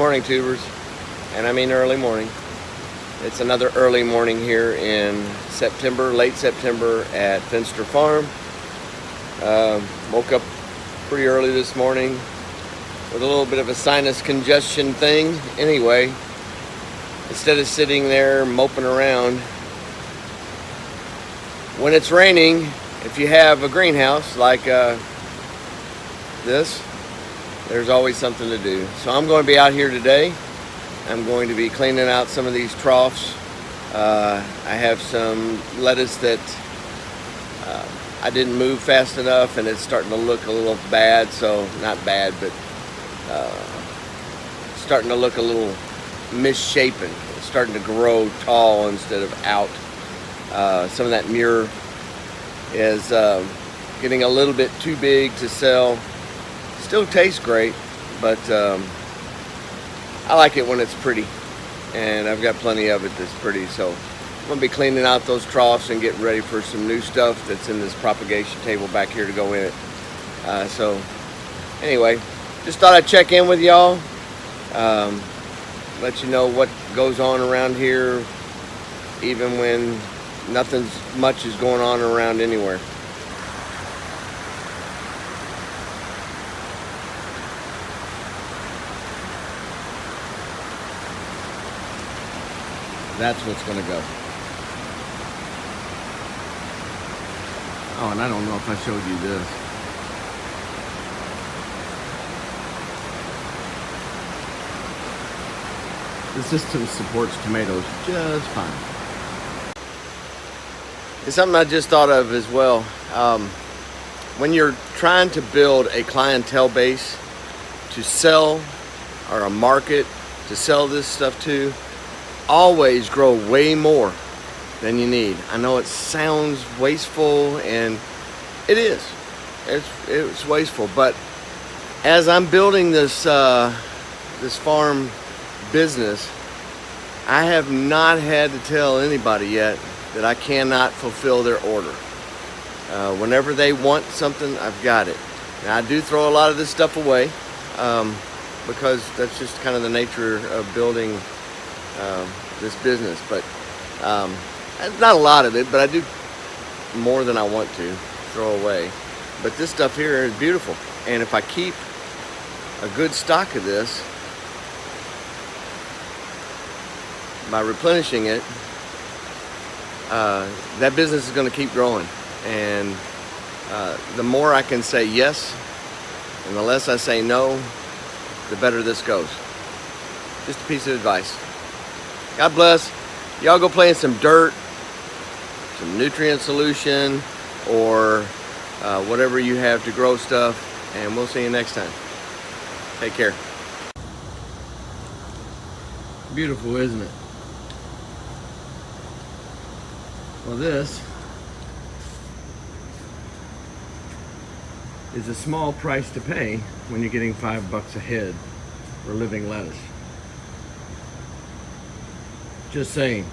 morning, tubers, and I mean early morning. It's another early morning here in September, late September at Finster Farm. Woke up pretty early this morning with a little bit of a sinus congestion thing. Anyway, instead of sitting there moping around, when it's raining, if you have a greenhouse like this, there's always something to do. So I'm going to be out here today. I'm going to be cleaning out some of these troughs. I have some lettuce that I didn't move fast enough, and it's starting to look a little bad. So not bad, but starting to look a little misshapen. It's starting to grow tall instead of out. Some of that myrrh is getting a little bit too big to sell. Still tastes great, but I like it when it's pretty, and I've got plenty of it that's pretty. So I'm going to be cleaning out those troughs and getting ready for some new stuff that's in this propagation table back here to go in it. So anyway, just thought I'd check in with y'all, let you know what goes on around here, even when nothing much is going on around anywhere. That's what's going to go. Oh, and I don't know if I showed you this. The system supports tomatoes just fine. It's something I just thought of as well. When you're trying to build a clientele base to sell, or a market to sell this stuff to, always grow way more than you need. I know it sounds wasteful, and it is. It's wasteful, but as I'm building this this farm business, I have not had to tell anybody yet that I cannot fulfill their order. Whenever they want something, I've got it. Now, I do throw a lot of this stuff away because that's just kind of the nature of building this business, but not a lot of it, but I do more than I want to throw away. But this stuff here is beautiful, and if I keep a good stock of this by replenishing it, that business is going to keep growing. And the more I can say yes and the less I say no, the better this goes. Just a piece of advice. God bless. Y'all go play in some dirt, some nutrient solution, or whatever you have to grow stuff, and we'll see you next time. Take care. Beautiful, isn't it? Well, this is a small price to pay when you're getting $5 a head for living lettuce. Just saying.